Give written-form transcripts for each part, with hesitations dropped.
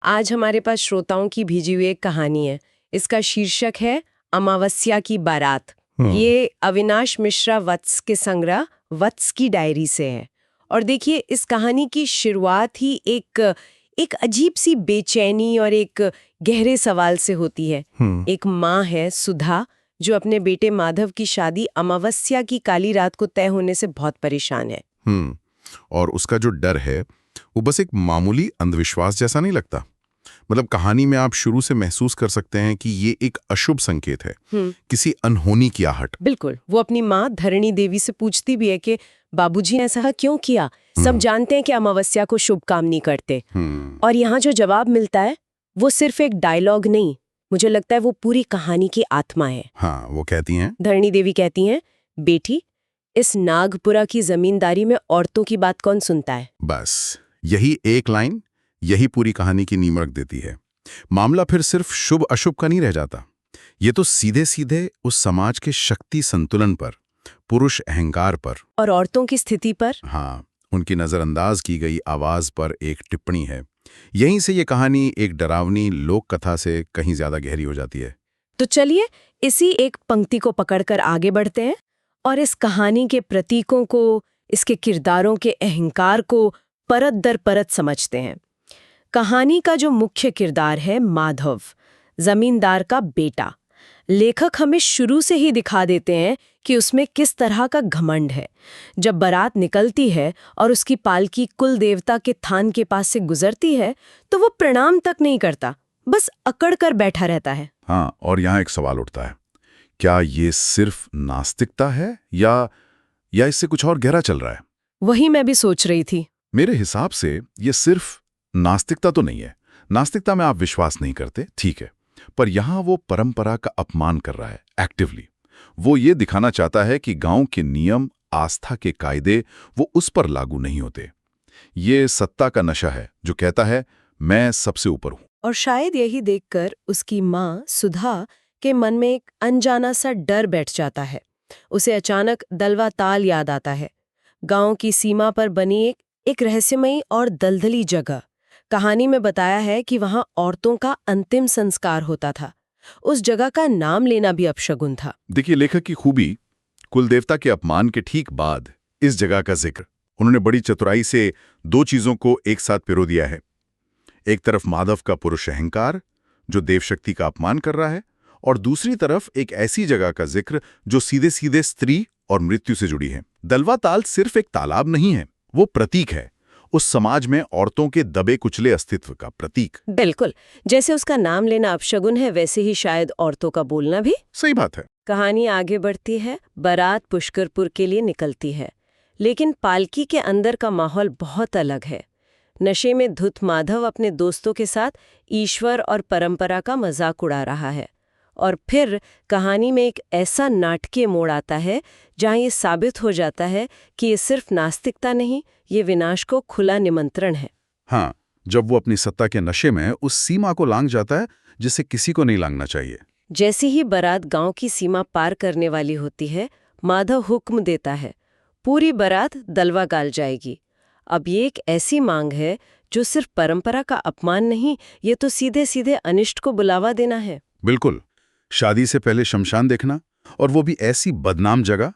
आज हमारे पास श्रोताओं की भेजी हुई एक कहानी है। इसका शीर्षक है अमावस्या की बारात। ये अविनाश मिश्रा वत्स के संग्रह वत्स की डायरी से है। और देखिए, इस कहानी की शुरुआत ही एक अजीब सी बेचैनी और एक गहरे सवाल से होती है। एक माँ है सुधा, जो अपने बेटे माधव की शादी अमावस्या की काली रात को तय होने से बहुत परेशान है। और उसका जो डर है वो बस एक मामूली अंधविश्वास जैसा नहीं लगता। मतलब कहानी में आप शुरू से महसूस कर सकते हैं कि ये एक अशुभ संकेत है, किसी अनहोनी की आहट। बिल्कुल। वो अपनी माँ धरणी देवी से पूछती भी है कि बाबूजी ने ऐसा क्यों किया। सब जानते हैं कि अमावस्या को शुभ काम नहीं करते। और यहाँ जो जवाब मिलता है वो सिर्फ एक डायलॉग नहीं, मुझे लगता है वो पूरी कहानी की आत्मा है। हाँ, वो कहती हैं, धरणी देवी कहती हैं, बेटी, इस नागपुरा की जमींदारी में औरतों की बात कौन सुनता है। बस यही एक लाइन, यही पूरी कहानी की नींव रख देती है। मामला फिर सिर्फ शुभ अशुभ का नहीं रह जाता। ये तो सीधे सीधे उस समाज के शक्ति संतुलन पर, पुरुष अहंकार पर और औरतों की स्थिति पर, हाँ, उनकी नजरअंदाज की गई आवाज पर एक टिप्पणी है। यहीं से ये कहानी एक डरावनी लोक कथा से कहीं ज्यादा गहरी हो जाती है। तो चलिए इसी एक पंक्ति को पकड़कर आगे बढ़ते हैं और इस कहानी के प्रतीकों को, इसके किरदारों के अहंकार को परत दर परत समझते हैं। कहानी का जो मुख्य किरदार है माधव, जमींदार का बेटा, लेखक हमें शुरू से ही दिखा देते हैं कि उसमें किस तरह का घमंड है। जब बारात निकलती है और उसकी पालकी कुल देवता के थान के पास से गुजरती है तो वो प्रणाम तक नहीं करता, बस अकड़ कर बैठा रहता है। हाँ, और यहाँ एक सवाल उठता है, क्या ये सिर्फ नास्तिकता है या इससे कुछ और गहरा चल रहा है? वही मैं भी सोच रही थी। मेरे हिसाब से ये सिर्फ नास्तिकता तो नहीं है। नास्तिकता में आप विश्वास नहीं करते, ठीक है, पर यहाँ वो परंपरा का अपमान कर रहा है एक्टिवली। वो ये दिखाना चाहता है कि गांव के नियम, आस्था के कायदे वो उस पर लागू नहीं होते। ये सत्ता का नशा है जो कहता है मैं सबसे ऊपर हूं। और शायद यही देखकर उसकी माँ सुधा के मन में एक अनजाना सा डर बैठ जाता है। उसे अचानक दलवा ताल याद आता है, गांव की सीमा पर बनी एक रहस्यमयी और दलदली जगह। कहानी में बताया है कि वहां औरतों का अंतिम संस्कार होता था। उस जगह का नाम लेना भी अपशगुन था। देखिए, लेखक की खूबी, कुलदेवता के अपमान के ठीक बाद इस जगह का जिक्र। उन्होंने बड़ी चतुराई से दो चीजों को एक साथ पिरो दिया है। एक तरफ माधव का पुरुष अहंकार जो देवशक्ति का अपमान कर रहा है, और दूसरी तरफ एक ऐसी जगह का जिक्र जो सीधे सीधे स्त्री और मृत्यु से जुड़ी है। दलवा ताल सिर्फ एक तालाब नहीं है, वो प्रतीक है, उस समाज में औरतों के दबे कुचले अस्तित्व का प्रतीक। बिल्कुल, जैसे उसका नाम लेना अपशगुन है, वैसे ही शायद औरतों का बोलना भी। सही बात है। कहानी आगे बढ़ती है। बारात पुष्करपुर के लिए निकलती है, लेकिन पालकी के अंदर का माहौल बहुत अलग है। नशे में धुत माधव अपने दोस्तों के साथ ईश्वर और परंपरा का मजाक उड़ा रहा है। और फिर कहानी में एक ऐसा नाटकीय मोड़ आता है जहां ये साबित हो जाता है कि ये सिर्फ नास्तिकता नहीं, ये विनाश को खुला निमंत्रण है। हाँ, जब वो अपनी सत्ता के नशे में उस सीमा को लांघ जाता है जिसे किसी को नहीं लांघना चाहिए। जैसे ही बारात गांव की सीमा पार करने वाली होती है, माधव हुक्म देता है, पूरी बारात दलवा गाल जाएगी। अब ये एक ऐसी मांग है जो सिर्फ परंपरा का अपमान नहीं, ये तो सीधे सीधे अनिष्ट को बुलावा देना है। बिल्कुल, शादी से पहले शमशान देखना, और वो भी ऐसी बदनाम जगह,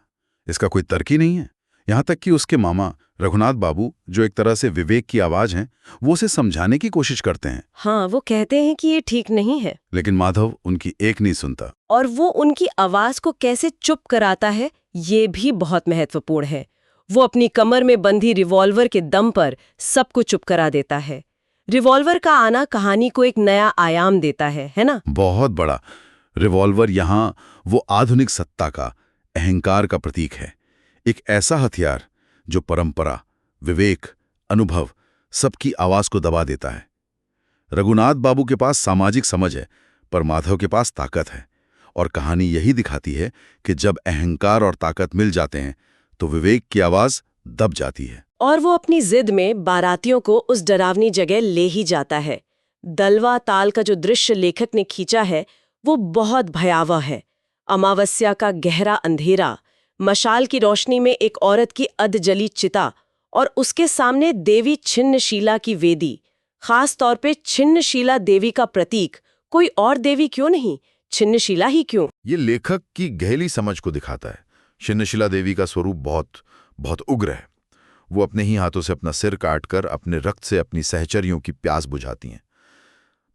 इसका कोई तर्क ही नहीं है। यहाँ तक कि उसके मामा रघुनाथ बाबू, जो एक तरह से विवेक की आवाज हैं, वो उसे समझाने की कोशिश करते हैं। हाँ, वो कहते हैं कि ये ठीक नहीं है, लेकिन माधव उनकी एक नहीं सुनता। और वो उनकी आवाज को कैसे चुप कराता है, ये भी बहुत महत्वपूर्ण है। वो अपनी कमर में बंधी रिवॉल्वर के दम पर सबको चुप करा देता है। रिवॉल्वर का आना कहानी को एक नया आयाम देता है ना? बहुत बड़ा। रिवॉल्वर यहाँ वो आधुनिक सत्ता का, अहंकार का प्रतीक है। एक ऐसा हथियार जो परंपरा, विवेक, अनुभव, सबकी आवाज को दबा देता है। रघुनाथ बाबू के पास सामाजिक समझ है, पर माधव के पास ताकत है। और कहानी यही दिखाती है कि जब अहंकार और ताकत मिल जाते हैं तो विवेक की आवाज दब जाती है। और वो अपनी जिद में बारातियों को उस डरावनी जगह ले ही जाता है। दलवा ताल का जो दृश्य लेखक ने खींचा है वो बहुत भयावह है। अमावस्या का गहरा अंधेरा, मशाल की रोशनी में एक औरत की अधजली चिता, और उसके सामने देवी छिन्नशीला की वेदी। खास तौर पे छिन्नशिला देवी का प्रतीक कोई और देवी क्यों नहीं, छिन्नशिला ही क्यों? ये लेखक की गहरी समझ को दिखाता है। छिन्नशिला देवी का स्वरूप बहुत उग्र है। वो अपने ही हाथों से अपना सिर काटकर अपने रक्त से अपनी सहचरियों की प्यास बुझाती हैं।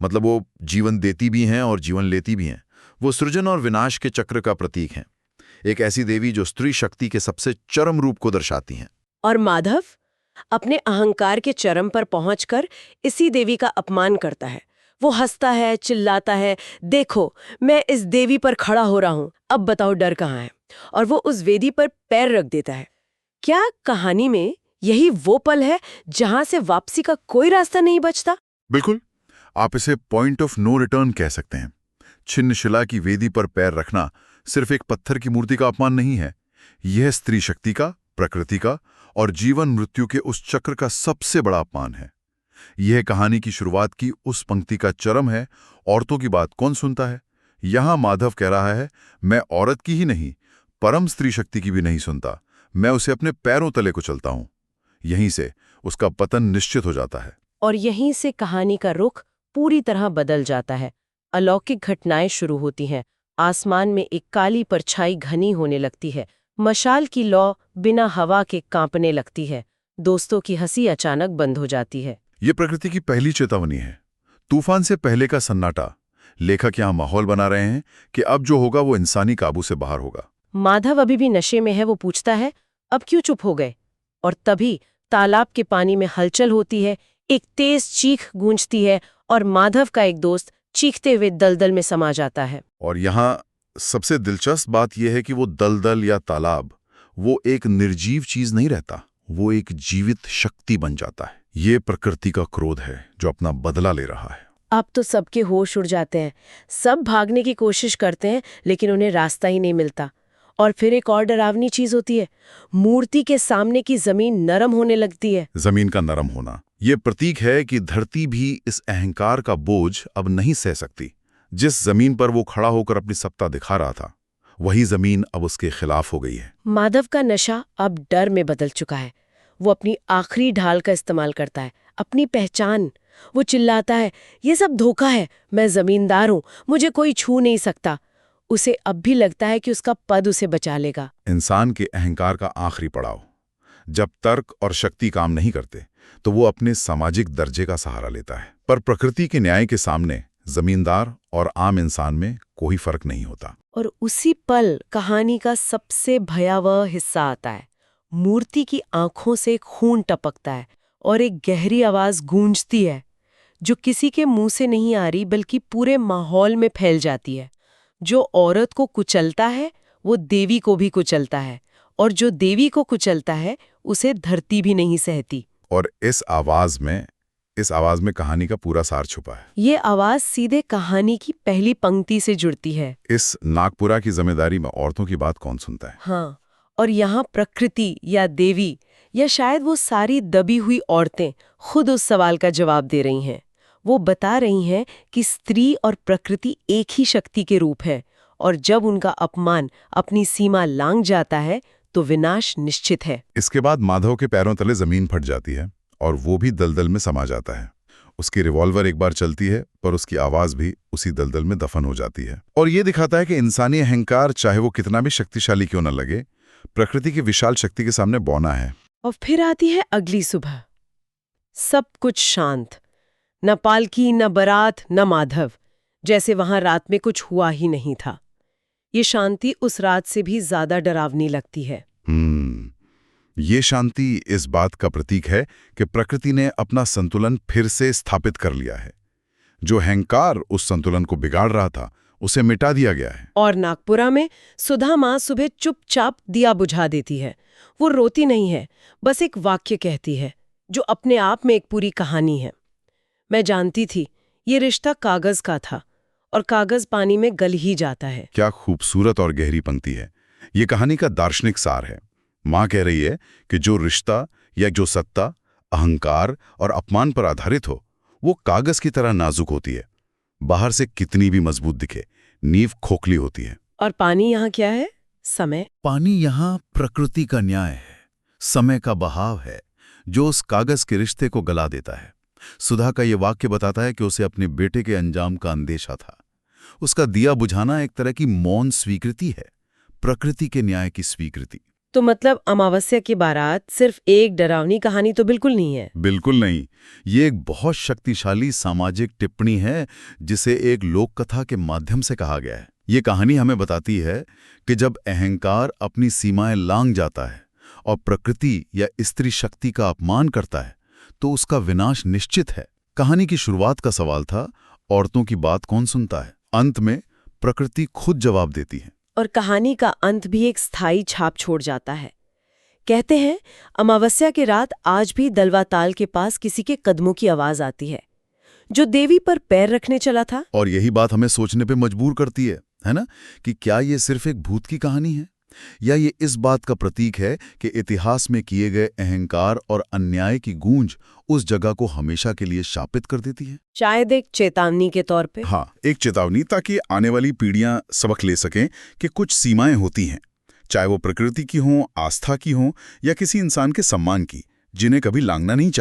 मतलब वो जीवन देती भी हैं और जीवन लेती भी हैं। वो सृजन और विनाश के चक्र का प्रतीक हैं। एक ऐसी देवी जो स्त्री शक्ति के सबसे चरम रूप को दर्शाती हैं। और माधव अपने अहंकार के चरम पर पहुंचकर इसी देवी का अपमान करता है। वो हंसता है, चिल्लाता है, देखो मैं इस देवी पर खड़ा हो रहा हूं, अब बताओ डर कहाँ है? और वो उस वेदी पर पैर रख देता है। क्या कहानी में यही वो पल है जहां से वापसी का कोई रास्ता नहीं बचता? बिल्कुल, आप इसे पॉइंट ऑफ नो रिटर्न कह सकते हैं। छिन्नशिला की वेदी पर पैर रखना सिर्फ एक पत्थर की मूर्ति का अपमान नहीं है। यह स्त्री शक्ति का, प्रकृति का और जीवन मृत्यु के उस चक्र का सबसे बड़ा अपमान है। यह कहानी की शुरुआत की उस पंक्ति का चरम है, औरतों की बात कौन सुनता है? यहां माधव कह रहा है, मैं औरत की ही नहीं, परम स्त्री शक्ति की भी नहीं सुनता, मैं उसे अपने पैरों तले कुचलता हूं। यहीं से उसका पतन निश्चित हो जाता है। और यहीं से कहानी का रुख पूरी तरह बदल जाता है। अलौकिक घटनाएं शुरू होती हैं। आसमान में एक काली परछाई घनी होने लगती है। मशाल की लौ बिना हवा के कांपने लगती है। दोस्तों की हंसी अचानक बंद हो जाती है। ये प्रकृति की पहली चेतावनी है। तूफान से पहले का सन्नाटा। लेखक यहां माहौल बना रहे हैं कि अब जो होगा वो इंसानी काबू से बाहर होगा। माधव अभी भी नशे में है। वो पूछता है, अब क्यों चुप हो गए? और तभी तालाब के पानी में हलचल होती है। एक तेज चीख गूंजती है और माधव का एक दोस्त चीखते हुए दलदल में समा जाता है। और यहां सबसे दिलचस्प बात यह है कि वो दलदल या तालाब वो एक निर्जीव चीज नहीं रहता, वो एक जीवित शक्ति बन जाता है। ये प्रकृति का क्रोध है जो अपना बदला ले रहा है। अब तो सबके होश उड़ जाते हैं। सब भागने की कोशिश करते हैं लेकिन उन्हें रास्ता ही नहीं मिलता। और फिर एक और डरावनी चीज होती है। मूर्ति के सामने की जमीन नरम होने लगती है। जमीन का नरम होना ये प्रतीक है कि धरती भी इस अहंकार का बोझ अब नहीं सह सकती। जिस जमीन पर वो खड़ा होकर अपनी सत्ता दिखा रहा था, वही जमीन अब उसके खिलाफ हो गई है। माधव का नशा अब डर में बदल चुका है। वो अपनी आखिरी ढाल का इस्तेमाल करता है, अपनी पहचान। वो चिल्लाता है, ये सब धोखा है, मैं जमींदार हूं, मुझे कोई छू नहीं सकता। उसे अब भी लगता है कि उसका पद उसे बचा लेगा। इंसान के अहंकार का आखिरी पड़ाव। जब तर्क और शक्ति काम नहीं करते तो वो अपने सामाजिक दर्जे का सहारा लेता है। पर प्रकृति के न्याय के सामने जमींदार और आम इंसान में कोई फर्क नहीं होता। और उसी पल कहानी का सबसे भयावह हिस्सा आता है। मूर्ति की आंखों से खून टपकता है और एक गहरी आवाज गूंजती है जो किसी के मुंह से नहीं आ रही बल्कि पूरे माहौल में फैल जाती है। जो औरत को कुचलता है वो देवी को भी कुचलता है, और जो देवी को कुचलता है उसे धरती भी नहीं सहती। और इस आवाज में कहानी का पूरा सार छुपा है। ये आवाज सीधे कहानी की पहली पंक्ति से जुड़ती है। इस नागपुरा की जिम्मेदारी में औरतों की बात कौन सुनता है? हाँ, और यहाँ प्रकृति या देवी या शायद वो सारी दबी हुई औरतें खुद उस सवाल का जवाब दे रही हैं। वो बता रही हैं कि स्त्री और प्रकृति एक ही शक्ति के रूप है, और जब उनका अपमान अपनी सीमा लांघ जाता है तो विनाश निश्चित है। इसके बाद माधव के पैरों तले जमीन फट जाती है और वो भी दलदल में समा जाता है। उसकी रिवॉल्वर एक बार चलती है पर उसकी आवाज भी उसी दलदल में दफन हो जाती है। और ये दिखाता है कि इंसानी अहंकार चाहे वो कितना भी शक्तिशाली क्यों न लगे, प्रकृति की विशाल शक्ति के सामने बौना है। और फिर आती है अगली सुबह। सब कुछ शांत, न पालकी, न बारात, न माधव, जैसे वहां रात में कुछ हुआ ही नहीं था। ये शांति उस रात से भी ज्यादा डरावनी लगती है। ये शांति इस बात का प्रतीक है कि प्रकृति ने अपना संतुलन फिर से स्थापित कर लिया है। जो अहंकार उस संतुलन को बिगाड़ रहा था उसे मिटा दिया गया है। और नागपुरा में सुधा माँ सुबह चुपचाप दिया बुझा देती है। वो रोती नहीं है, बस एक वाक्य कहती है जो अपने आप में एक पूरी कहानी है। मैं जानती थी ये रिश्ता कागज का था और कागज पानी में गल ही जाता है। क्या खूबसूरत और गहरी पंक्ति है। ये कहानी का दार्शनिक सार है। माँ कह रही है कि जो रिश्ता या जो सत्ता अहंकार और अपमान पर आधारित हो वो कागज की तरह नाजुक होती है। बाहर से कितनी भी मजबूत दिखे, नींव खोखली होती है। और पानी यहाँ क्या है? समय। पानी यहाँ प्रकृति का न्याय है, समय का बहाव है जो उस कागज के रिश्ते को गला देता है। सुधा का ये वाक्य बताता है कि उसे अपने बेटे के अंजाम का अंदेशा था। उसका दिया बुझाना एक तरह की मौन स्वीकृति है, प्रकृति के न्याय की स्वीकृति। तो मतलब अमावस्या की बारात सिर्फ एक डरावनी कहानी तो बिल्कुल नहीं है। बिल्कुल नहीं। ये एक बहुत शक्तिशाली सामाजिक टिप्पणी है जिसे एक लोक कथा के माध्यम से कहा गया है। ये कहानी हमें बताती है कि जब अहंकार अपनी सीमाएं लांघ जाता है और प्रकृति या स्त्री शक्ति का अपमान करता है तो उसका विनाश निश्चित है। कहानी की शुरुआत का सवाल था, औरतों की बात कौन सुनता है? अंत में प्रकृति खुद जवाब देती है। और कहानी का अंत भी एक स्थायी छाप छोड़ जाता है। कहते हैं अमावस्या की रात आज भी दलवा ताल के पास किसी के कदमों की आवाज आती है, जो देवी पर पैर रखने चला था। और यही बात हमें सोचने पे मजबूर करती है ना, कि क्या ये सिर्फ एक भूत की कहानी है या ये इस बात का प्रतीक है कि इतिहास में किए गए अहंकार और अन्याय की गूंज उस जगह को हमेशा के लिए शापित कर देती है। शायद एक चेतावनी के तौर पे। हाँ, एक चेतावनी, ताकि आने वाली पीढ़ियां सबक ले सकें कि कुछ सीमाएं होती हैं, चाहे वो प्रकृति की हों, आस्था की हों या किसी इंसान के सम्मान की, जिन्हें कभी लांघना नहीं चाहिए।